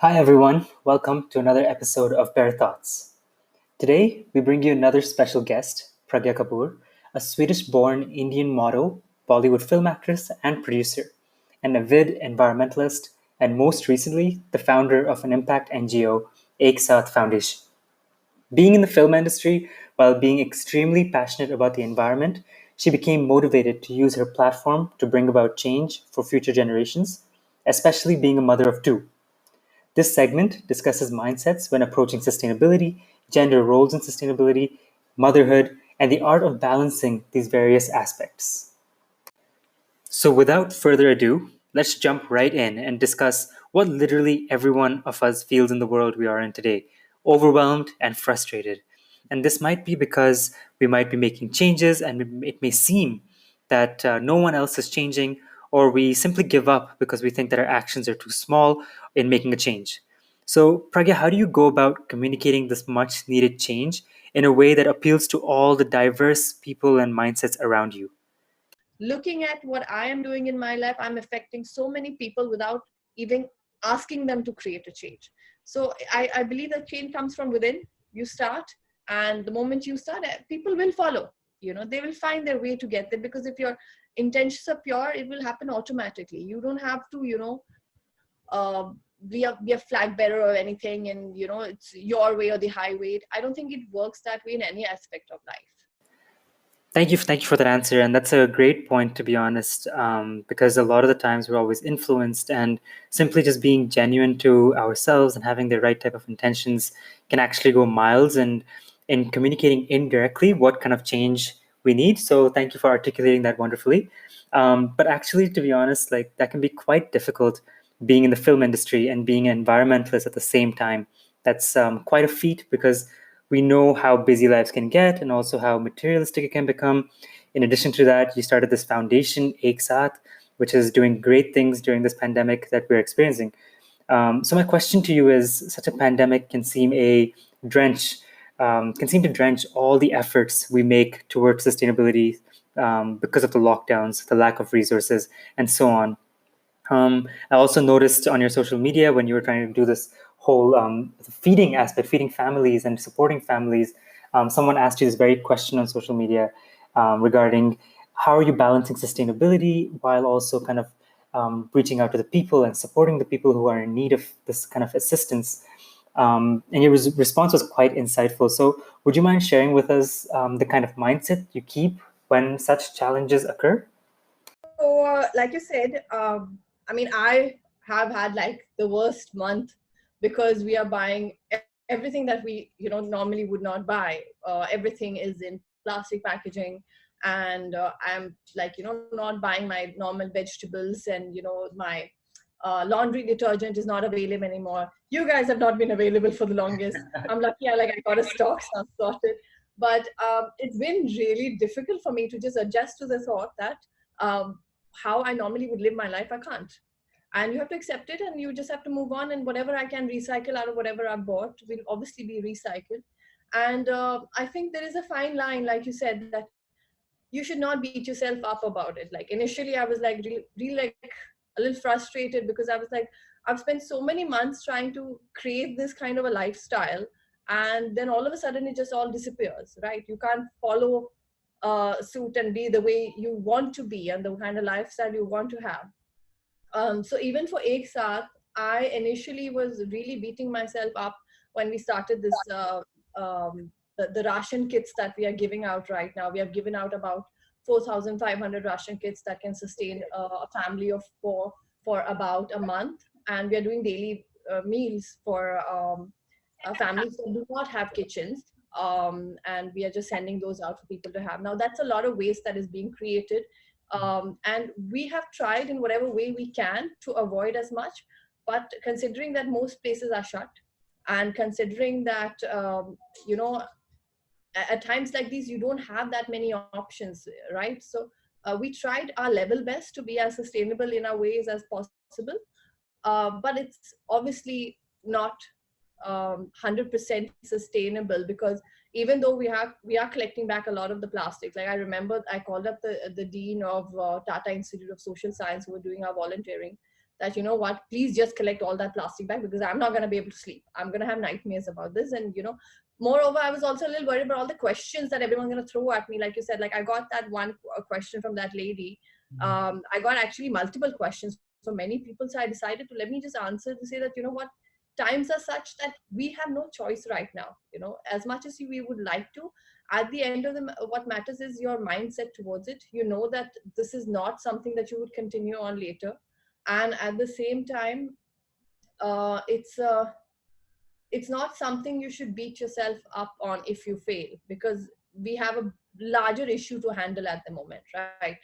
Hi everyone, welcome to another episode of Bare Thoughts. Today, we bring you another special guest, Pragya Kapoor, a Swedish born Indian model, Bollywood film actress, and producer, an avid environmentalist, and most recently, the founder of an impact NGO, Ek Saath Foundation. Being in the film industry while being extremely passionate about the environment, she became motivated to use her platform to bring about change for future generations, especially being a mother of two. This segment discusses mindsets when approaching sustainability, gender roles in sustainability, motherhood, and the art of balancing these various aspects. So, without further ado, let's jump right in and discuss what literally every one of us feels in the world we are in today: overwhelmed and frustrated. And this might be because we might be making changes and it may seem that no one else is changing, or we simply give up because we think that our actions are too small in making a change. So, Pragya, how do you go about communicating this much needed change in a way that appeals to all the diverse people and mindsets around you? Looking at what I am doing in my life, I'm affecting so many people without even asking them to create a change. So I believe that change comes from within. You start, and the moment you start, people will follow. They will find their way to get there, because if your intentions are pure, it will happen automatically. You don't have to, be a flag bearer or anything, and it's your way or the highway. I don't think it works that way in any aspect of life. Thank you for that answer, and that's a great point to be honest. Because a lot of the times we're always influenced, and simply just being genuine to ourselves and having the right type of intentions can actually go miles and in communicating indirectly what kind of change we need. So thank you for articulating that wonderfully. But actually, to be honest, like that can be quite difficult being in the film industry and being an environmentalist at the same time. That's quite a feat because we know how busy lives can get and also how materialistic it can become. In addition to that, you started this foundation, Ek Saath, which is doing great things during this pandemic that we're experiencing. So my question to you is: such a pandemic drench, can seem to drench all the efforts we make towards sustainability because of the lockdowns, the lack of resources, and so on. I also noticed on your social media when you were trying to do this whole feeding aspect, feeding families and supporting families, someone asked you this very question on social media regarding how are you balancing sustainability while also kind of reaching out to the people and supporting the people who are in need of this kind of assistance. And your response was quite insightful. So, would you mind sharing with us the kind of mindset you keep when such challenges occur? So, like you said, I mean, I have had like the worst month, because we are buying everything that we, normally would not buy. Everything is in plastic packaging, and I'm like, not buying my normal vegetables, and my laundry detergent is not available anymore. You guys have not been available for the longest. I'm lucky I got a stock, so I'm sorted. But it's been really difficult for me to just adjust to the thought that how I normally would live my life, I can't. And you have to accept it, and you just have to move on. And whatever I can recycle out of whatever I bought will obviously be recycled. And I think there is a fine line, like you said, that you should not beat yourself up about it. Like initially, I was like really like a little frustrated, because I was like, I've spent so many months trying to create this kind of a lifestyle, and then all of a sudden it just all disappears, right? You can't follow suit and be the way you want to be and the kind of lifestyle you want to have. So even for Ek Saath, I initially was really beating myself up when we started this the ration kits that we are giving out right now. We have given out about 4,500 ration kits that can sustain a family of four for about a month, and we are doing daily meals for families that do not have kitchens. And we are just sending those out for people to have. Now, that's a lot of waste that is being created. And we have tried in whatever way we can to avoid as much. But considering that most places are shut, and considering that, at times like these, you don't have that many options, right? So we tried our level best to be as sustainable in our ways as possible. But it's obviously not 100% sustainable, because even though we are collecting back a lot of the plastics. Like I remember I called up the dean of Tata Institute of Social Science, who were doing our volunteering, that, you know what, please just collect all that plastic bag, because I'm not going to be able to sleep. I'm going to have nightmares about this. And, moreover, I was also a little worried about all the questions that everyone's going to throw at me. Like you said, like I got that one question from that lady. I got actually multiple questions from many people. So I decided to, let me just answer to say that, times are such that we have no choice right now. As much as we would like to, at the end of what matters is your mindset towards it. You know that this is not something that you would continue on later. And at the same time, uh, it's uh, it's not something you should beat yourself up on if you fail, because we have a larger issue to handle at the moment, right?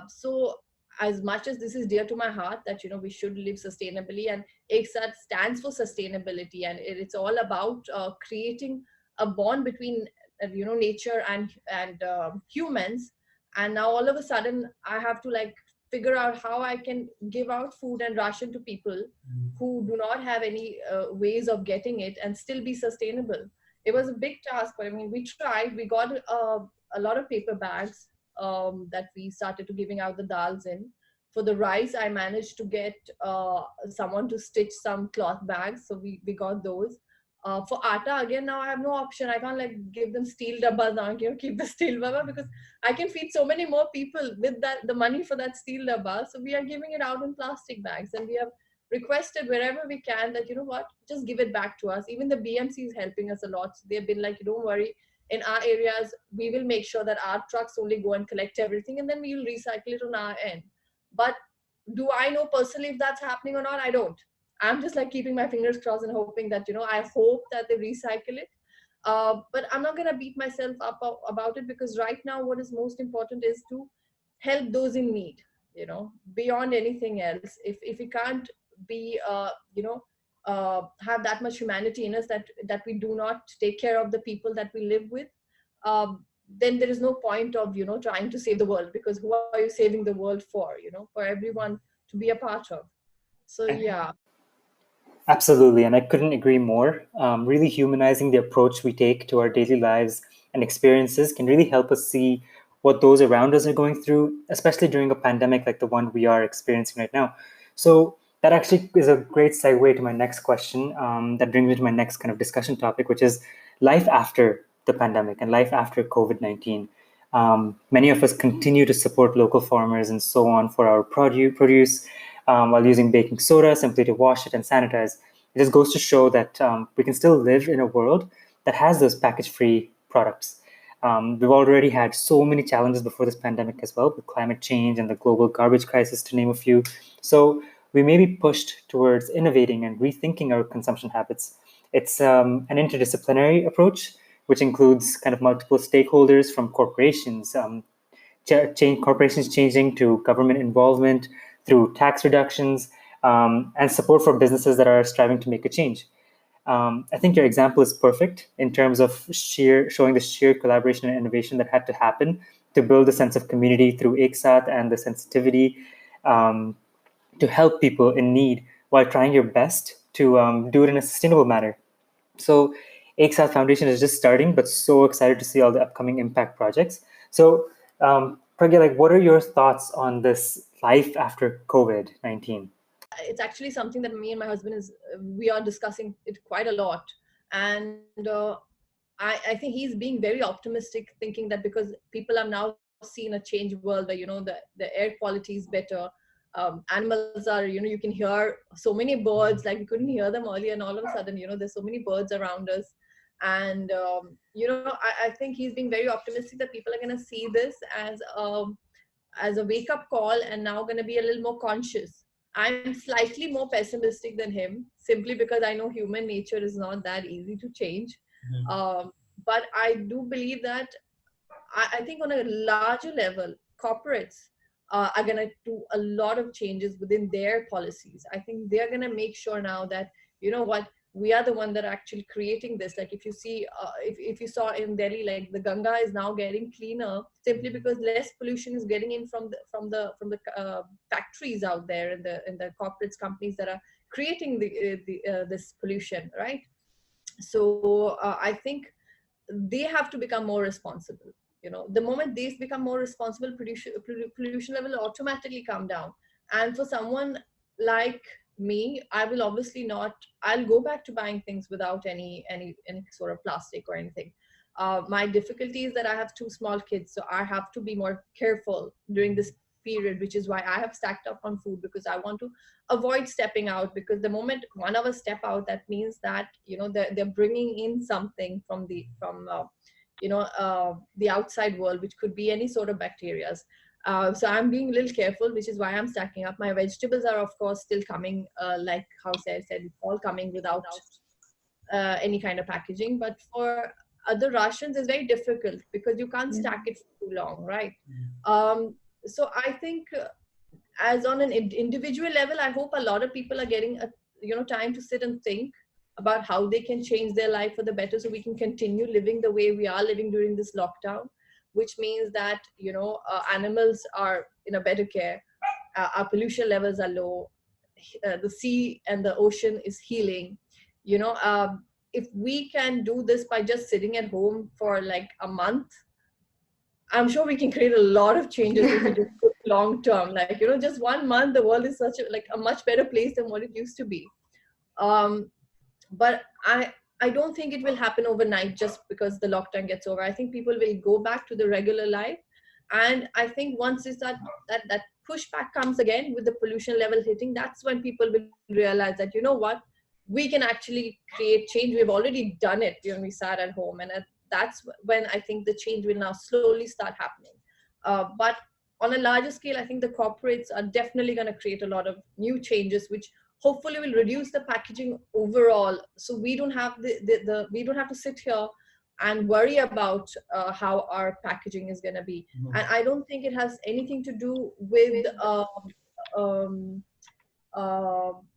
So as much as this is dear to my heart, that we should live sustainably, and EXAT stands for sustainability, and it's all about creating a bond between nature and humans. And now all of a sudden I have to like figure out how I can give out food and ration to people who do not have any ways of getting it and still be sustainable. It was a big task, but I mean, we tried. We got a lot of paper bags that we started to giving out the dals in. For the rice, I managed to get someone to stitch some cloth bags, so we got those. For atta, again, now I have no option. I can't like give them steel dabbas now. Keep the steel dabba, because I can feed so many more people with that the money for that steel dabba. So we are giving it out in plastic bags, and we have requested wherever we can that, just give it back to us. Even the BMC is helping us a lot. So they've been like, don't worry, in our areas we will make sure that our trucks only go and collect everything, and then we will recycle it on our end. But do I know personally if that's happening or not? I don't. I'm just like keeping my fingers crossed and hoping that, I hope that they recycle it. But I'm not going to beat myself up about it, because right now what is most important is to help those in need, beyond anything else. If we can't be have that much humanity in us, that we do not take care of the people that we live with, then there is no point of trying to save the world, because who are you saving the world for? For everyone to be a part of. So yeah. Absolutely, and I couldn't agree more. Really humanizing the approach we take to our daily lives and experiences can really help us see what those around us are going through, especially during a pandemic like the one we are experiencing right now. So that actually is a great segue to my next question. That brings me to my next kind of discussion topic, which is life after the pandemic and life after COVID-19. Many of us continue to support local farmers and so on for our produce while using baking soda simply to wash it and sanitize. It just goes to show that we can still live in a world that has those package-free products. We've already had so many challenges before this pandemic as well, with climate change and the global garbage crisis, to name a few. So we may be pushed towards innovating and rethinking our consumption habits. It's an interdisciplinary approach, which includes kind of multiple stakeholders from corporations, corporations changing to government involvement through tax reductions and support for businesses that are striving to make a change. I think your example is perfect in terms of showing the sheer collaboration and innovation that had to happen to build a sense of community through EXAT and the sensitivity um, to help people in need while trying your best to do it in a sustainable manner. So EXAT Foundation is just starting, but so excited to see all the upcoming impact projects. So Pragya, like, what are your thoughts on this life after COVID-19? It's actually something that me and my husband is we are discussing it quite a lot. And I think he's being very optimistic, thinking that because people have now seen a changed world where the air quality is better. Animals are, you can hear so many birds, like we couldn't hear them earlier, and all of a sudden, there's so many birds around us. And I think he's being very optimistic that people are going to see this as a wake up call, and now going to be a little more conscious. I'm slightly more pessimistic than him, simply because I know human nature is not that easy to change. But I do believe that I think on a larger level, corporates are going to do a lot of changes within their policies. I think they're going to make sure now that, what, we are the one that are actually creating this. Like if you see, if you saw in Delhi, like the Ganga is now getting cleaner simply because less pollution is getting in from the factories out there, and the corporates companies that are creating this pollution, right? So I think they have to become more responsible. The moment they become more responsible, pollution level will automatically come down. And for someone like me, I will obviously not. I'll go back to buying things without any sort of plastic or anything. My difficulty is that I have two small kids, so I have to be more careful during this period, which is why I have stacked up on food, because I want to avoid stepping out. Because the moment one of us step out, that means that they're bringing in something from the outside world, which could be any sort of bacteria. So I'm being a little careful, which is why I'm stacking up. My vegetables are, of course, still coming, like how Sarah said, it's all coming without any kind of packaging. But for other rations, it's very difficult because you can't stack it for too long, right? Um, so I think, as on an individual level, I hope a lot of people are getting time to sit and think about how they can change their life for the better, so we can continue living the way we are living during this lockdown, which means that animals are in a better care, our pollution levels are low, the sea and the ocean is healing. If we can do this by just sitting at home for like a month, I'm sure we can create a lot of changes if we just look long term. Like, just 1 month, the world is such a much better place than what it used to be. Um, but I don't think it will happen overnight just because the lockdown gets over. I think people will go back to the regular life, and I think once is that pushback comes again with the pollution level hitting, that's when people will realize that, what, we can actually create change. We've already done it when we sat at home, and that's when I think the change will now slowly start happening. But on a larger scale, I think the corporates are definitely going to create a lot of new changes, which hopefully will reduce the packaging overall, so we don't have we don't have to sit here and worry about how our packaging is going to be. And I don't think it has anything to do um,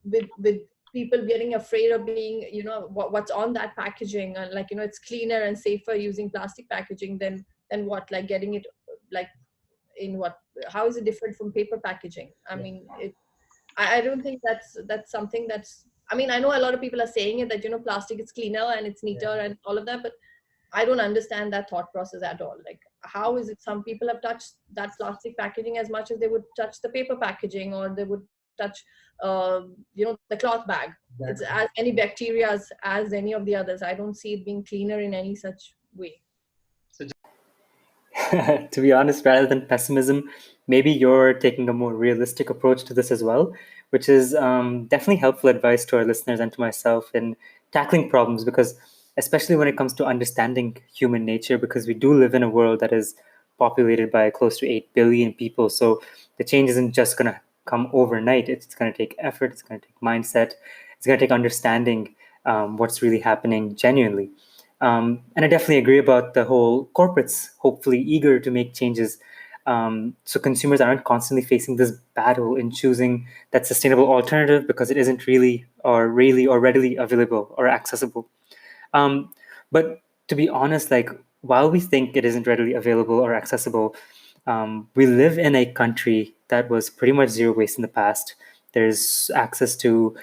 with people getting afraid of being, what's on that packaging, and like, it's cleaner and safer using plastic packaging than what, like getting it, like, in what, how is it different from paper packaging? I mean, I don't think that's something that's, I mean, I know a lot of people are saying it, that, plastic is cleaner and it's neater and all of that, but I don't understand that thought process at all. Like, how is it some people have touched that plastic packaging as much as they would touch the paper packaging, or they would touch, the cloth bag? It's as many bacteria as any of the others. I don't see it being cleaner in any such way. To be honest, rather than pessimism, maybe you're taking a more realistic approach to this as well, which is definitely helpful advice to our listeners and to myself in tackling problems. Because, especially when it comes to understanding human nature, because we do live in a world that is populated by close to 8 billion people. So the change isn't just going to come overnight. It's going to take effort, it's going to take mindset, it's going to take understanding what's really happening genuinely. And I definitely agree about the whole corporates hopefully eager to make changes, so consumers aren't constantly facing this battle in choosing that sustainable alternative because it isn't really or readily available or accessible. Um, but to be honest, like, while we think it isn't readily available or accessible, we live in a country that was pretty much zero waste in the past. There's access to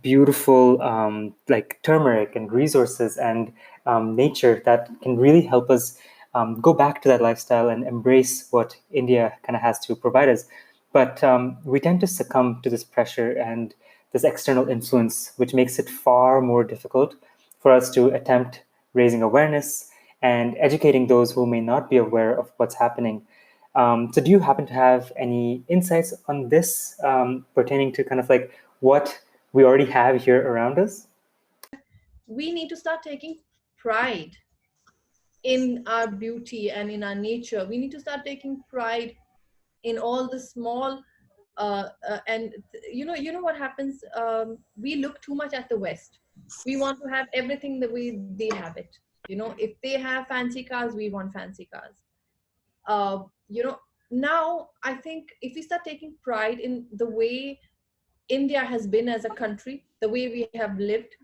beautiful like turmeric and resources and nature that can really help us go back to that lifestyle and embrace what India kind of has to provide us. But we tend to succumb to this pressure and this external influence, which makes it far more difficult for us to attempt raising awareness and educating those who may not be aware of what's happening. So, do you happen to have any insights on this pertaining to kind of like what we already have here around us? We need to start taking pride in our beauty and in our nature. We need to start taking pride in all the small and what happens. We look too much at the West. We want to have everything the way they have it. If they have fancy cars, we want fancy cars. uh, you know Now I think if we start taking pride in the way India has been as a country, the way we have lived,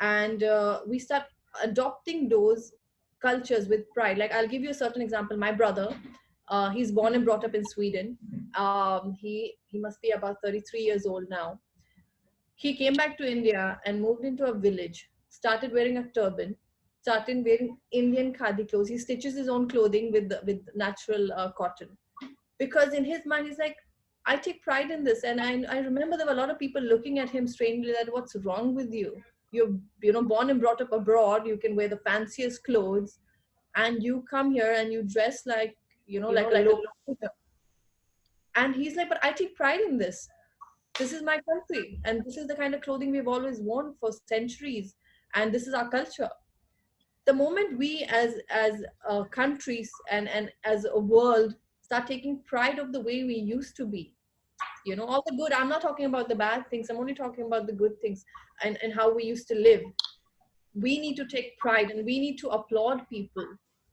and we start adopting those cultures with pride. Like, I'll give you a certain example. My brother, he's born and brought up in Sweden. He must be about 33 years old now. He came back to India and moved into a village, started wearing a turban, started wearing Indian khadi clothes. He stitches his own clothing with natural cotton, because in his mind he's like, I take pride in this. And I remember there were a lot of people looking at him strangely, that what's wrong with you? You're, born and brought up abroad. You can wear the fanciest clothes, and you come here and you dress like, like a local. And he's like, but I take pride in this. This is my country, and this is the kind of clothing we've always worn for centuries, and this is our culture. The moment we as countries and as a world start taking pride of the way we used to be, all the good, I'm not talking about the bad things, I'm only talking about the good things, and how we used to live. We need to take pride, and we need to applaud people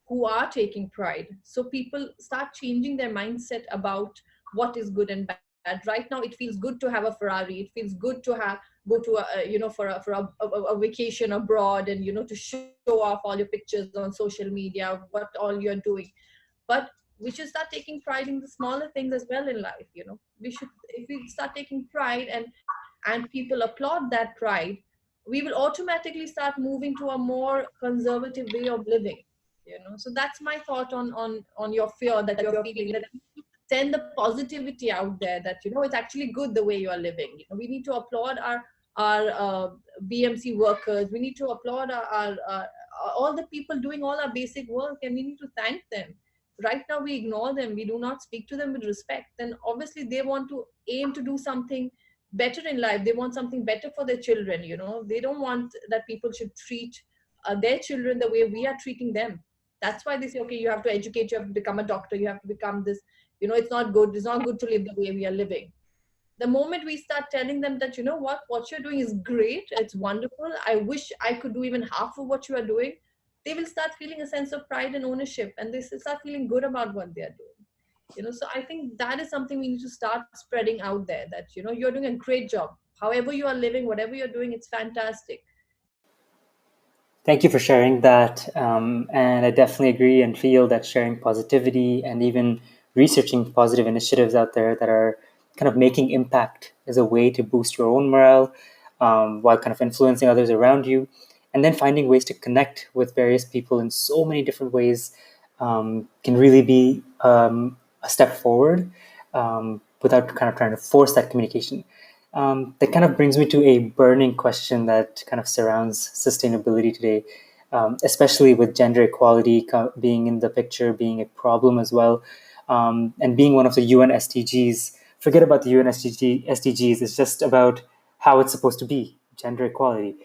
who are taking pride, so people start changing their mindset about what is good and bad. Right now it feels good to have a Ferrari, it feels good to have go to a vacation abroad, and to show off all your pictures on social media, what all you're doing. But we should start taking pride in the smaller things as well in life. We should, if we start taking pride, and people applaud that pride, we will automatically start moving to a more conservative way of living. So that's my thought on your fear that you're feeling, that send the positivity out there, that it's actually good the way you are living. We need to applaud our BMC workers. We need to applaud our all the people doing all our basic work, and we need to thank them. Right now we ignore them, we do not speak to them with respect, then obviously they want to aim to do something better in life. They want something better for their children. They don't want that people should treat their children the way we are treating them. That's why they say, okay, you have to educate, you have to become a doctor, you have to become this. It's not good to live the way we are living. The moment we start telling them that, what you're doing is great, it's wonderful, I wish I could do even half of what you are doing, they will start feeling a sense of pride and ownership, and they start feeling good about what they are doing. So I think that is something we need to start spreading out there, that you're doing a great job, however you are living, whatever you're doing, it's fantastic. Thank you for sharing that. And I definitely agree and feel that sharing positivity and even researching positive initiatives out there that are kind of making impact is a way to boost your own morale, while kind of influencing others around you. And then finding ways to connect with various people in so many different ways can really be a step forward, without kind of trying to force that communication. That kind of brings me to a burning question that kind of surrounds sustainability today, especially with gender equality being in the picture, being a problem as well, and being one of the UN SDGs. Forget about the UN SDGs, it's just about how it's supposed to be, gender equality.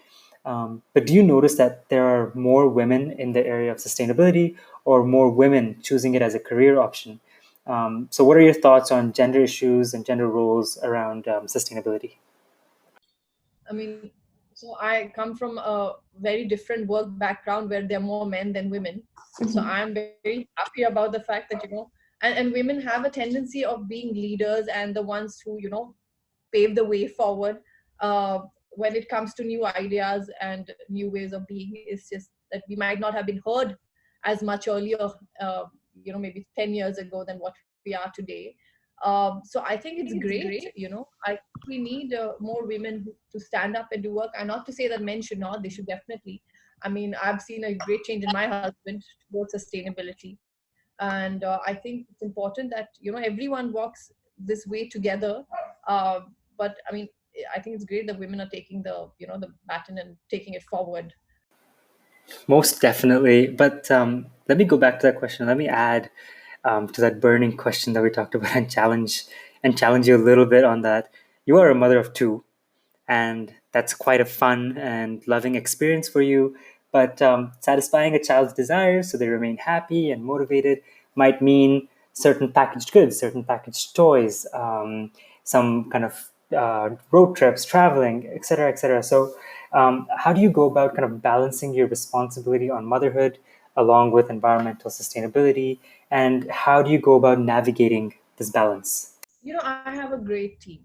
But do you notice that there are more women in the area of sustainability, or more women choosing it as a career option? So, what are your thoughts on gender issues and gender roles around sustainability? I mean, so I come from a very different work background where there are more men than women. So I'm very happy about the fact that, and women have a tendency of being leaders and the ones who, pave the way forward when it comes to new ideas and new ways of being. It's just that we might not have been heard as much earlier, maybe 10 years ago than what we are today. So I think it's great. I think we need more women to stand up and do work. And not to say that men should not, they should definitely. I mean, I've seen a great change in my husband towards sustainability. And I think it's important that, everyone walks this way together. But I mean, I think it's great that women are taking the baton and taking it forward. Most definitely. But let me go back to that question. Let me add to that burning question that we talked about, and challenge you a little bit on that. You are a mother of two, and that's quite a fun and loving experience for you. But satisfying a child's desires so they remain happy and motivated might mean certain packaged goods, certain packaged toys, some kind of road trips, traveling, etc., etc. So, how do you go about kind of balancing your responsibility on motherhood along with environmental sustainability, and how do you go about navigating this balance? I have a great team,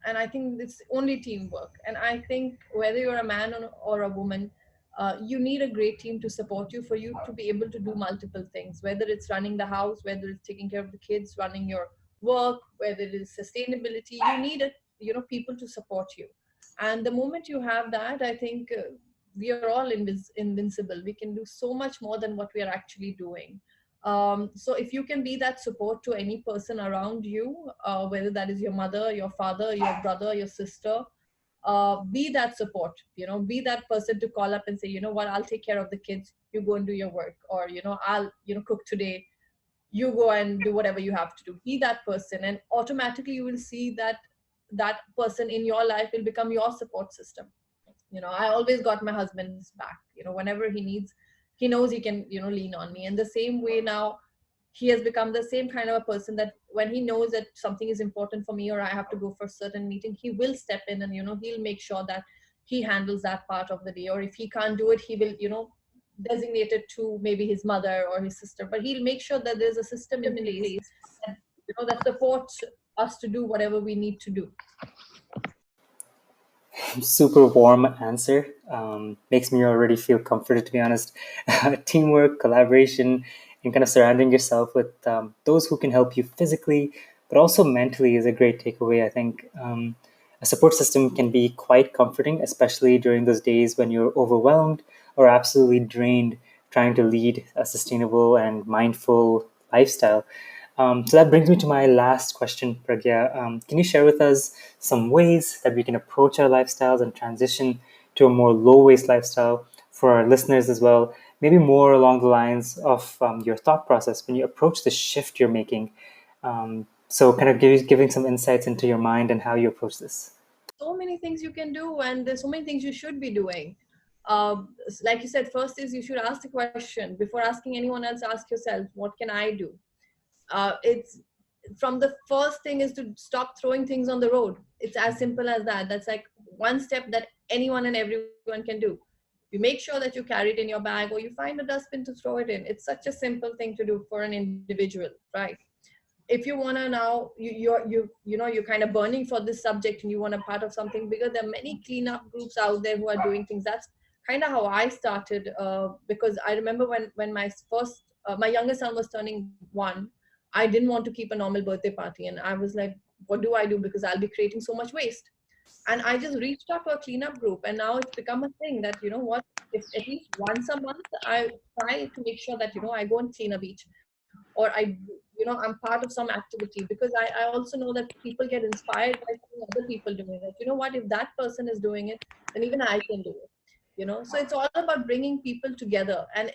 and I think it's only teamwork. And I think whether you're a man or a woman, you need a great team to support you, for you to be able to do multiple things, whether it's running the house, whether it's taking care of the kids, running your work, whether it is sustainability. You need people to support you. And the moment you have that, I think we are all invincible. We can do so much more than what we are actually doing. So if you can be that support to any person around you, whether that is your mother, your father, your brother, your sister, be that support. Be that person to call up and say, you know what, I'll take care of the kids, you go and do your work. Or, I'll, cook today, you go and do whatever you have to do. Be that person, and automatically you will see that that person in your life will become your support system. I always got my husband's back. Whenever he needs, he knows he can, lean on me. And the same way now, he has become the same kind of a person that when he knows that something is important for me, or I have to go for a certain meeting, he will step in, and he'll make sure that he handles that part of the day. Or if he can't do it, he will, designate it to maybe his mother or his sister. But he'll make sure that there's a system in place that, that supports us to do whatever we need to do. Super warm answer. Makes me already feel comforted, to be honest. Teamwork, collaboration, and kind of surrounding yourself with those who can help you physically, but also mentally is a great takeaway. I think a support system can be quite comforting, especially during those days when you're overwhelmed or absolutely drained trying to lead a sustainable and mindful lifestyle. So that brings me to my last question, Pragya. Can you share with us some ways that we can approach our lifestyles and transition to a more low waste lifestyle for our listeners as well? Maybe more along the lines of your thought process when you approach the shift you're making. So, kind of giving some insights into your mind and how you approach this. So many things you can do, and there's so many things you should be doing. Like you said, first is you should ask the question before asking anyone else. Ask yourself, what can I do? It's from the first thing is to stop throwing things on the road. It's as simple as that. That's like one step that anyone and everyone can do. You make sure that you carry it in your bag, or you find a dustbin to throw it in. It's such a simple thing to do for an individual, right? If you want to now, you're kind of burning for this subject and you want a part of something bigger, there are many cleanup groups out there who are doing things. That's kind of how I started, because I remember when my younger son was turning 1. I didn't want to keep a normal birthday party, and I was like, what do I do, because I'll be creating so much waste. And I just reached out to a cleanup group, and now it's become a thing that, what, if at least once a month I try to make sure that, I go and clean a beach, or I'm part of some activity, because I also know that people get inspired by seeing other people doing it. What, if that person is doing it, then even I can do it. So it's all about bringing people together, and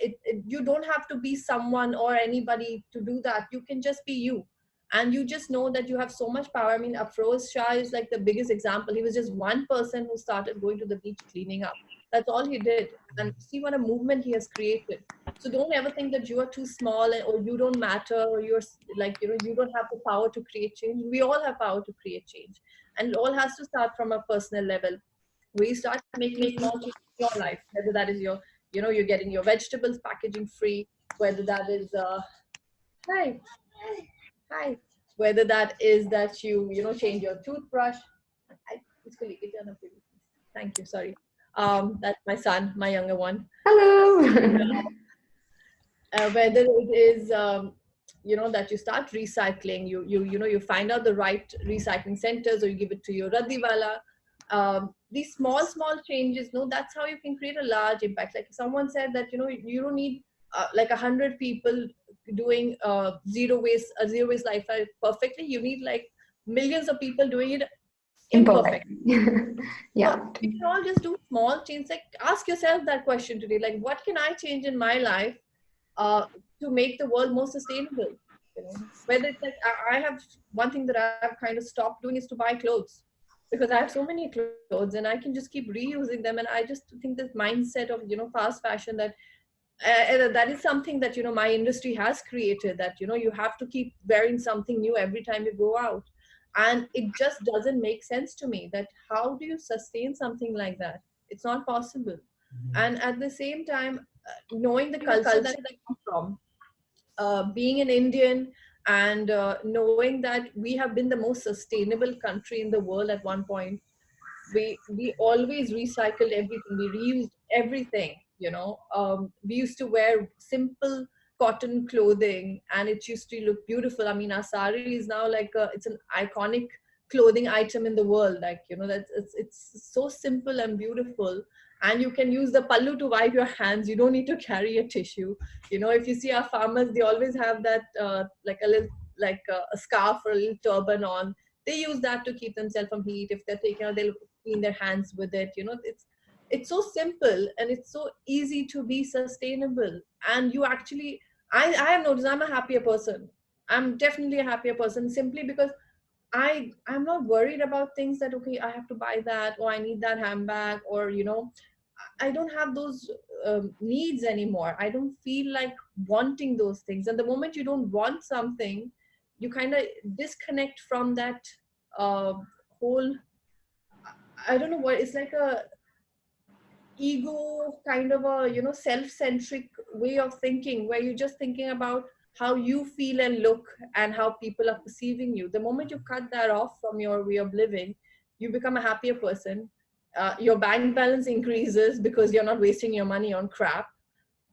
you don't have to be someone or anybody to do that. You can just be you, and you just know that you have so much power. I mean, Afroz Shah is like the biggest example. He was just one person who started going to the beach cleaning up. That's all he did, and see what a movement he has created. So don't ever think that you are too small, or you don't matter, or you're like, you don't have the power to create change. We all have power to create change, and it all has to start from a personal level, where you start making small changes in your life, whether that is you're getting your vegetables packaging free, whether that is hi, hi, whether that is that change your toothbrush. इसको लेके जाना please. Thank you. Sorry. That's my son, my younger one. Hello. Whether it is that you start recycling, you find out the right recycling centers, or you give it to your radiwala. These small changes, no, that's how you can create a large impact. Like someone said that you don't need like 100 people doing zero waste lifestyle perfectly. You need like millions of people doing it imperfect. Imperfect. Yeah. So we can all just do small changes. Like ask yourself that question today, like what can I change in my life uh, to make the world more sustainable? Whether it's like I have one thing that I've kind of stopped doing is to buy clothes, because I have so many clothes and I can just keep reusing them. And I just think this mindset of fast fashion, that is something that my industry has created, that you have to keep wearing something new every time you go out, and it just doesn't make sense to me that how do you sustain something like that? It's not possible. And at the same time, knowing the culture that I come from, being an Indian, and knowing that we have been the most sustainable country in the world at one point. We always recycled everything, we reused everything. We used to wear simple cotton clothing, and it used to look beautiful. I mean, our sari is now like it's an iconic clothing item in the world. Like, that's it's so simple and beautiful. And you can use the pallu to wipe your hands. You don't need to carry a tissue. If you see our farmers, they always have that like a little, like a scarf or a little turban on. They use that to keep themselves from heat. If they're taking out, they'll clean their hands with it. It's so simple, and it's so easy to be sustainable. And you actually, I have noticed I'm a happier person. I'm definitely a happier person, simply because I'm not worried about things that, okay, I have to buy that, or I need that handbag, or I don't have those needs anymore. I don't feel like wanting those things. And the moment you don't want something, you kind of disconnect from that uh, whole, I don't know what, it's like a ego kind of a self-centric way of thinking, where you're just thinking about how you feel and look, and how people are perceiving you. The moment you cut that off from your way of living, you become a happier person. Your bank balance increases because you're not wasting your money on crap.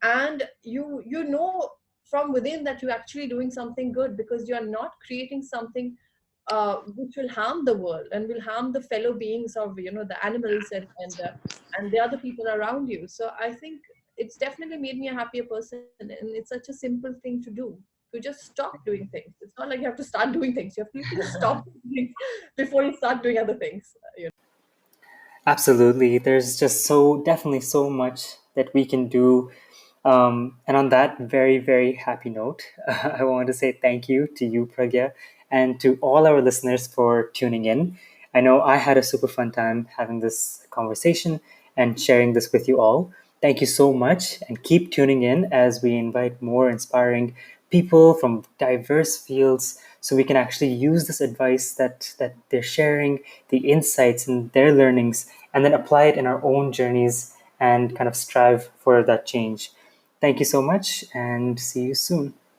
And you know from within that you're actually doing something good, because you're not creating something which will harm the world and will harm the fellow beings of the animals, and the other people around you. So I think it's definitely made me a happier person, and it's such a simple thing to do, to just stop doing things. It's not like you have to start doing things. You have to literally stop doing things before you start doing other things. Absolutely. There's just so definitely so much that we can do. And on that very, very happy note, I want to say thank you to you, Pragya, and to all our listeners for tuning in. I know I had a super fun time having this conversation and sharing this with you all. Thank you so much, and keep tuning in as we invite more inspiring people from diverse fields so we can actually use this advice that they're sharing, the insights and their learnings, and then apply it in our own journeys and kind of strive for that change. Thank you so much, and see you soon.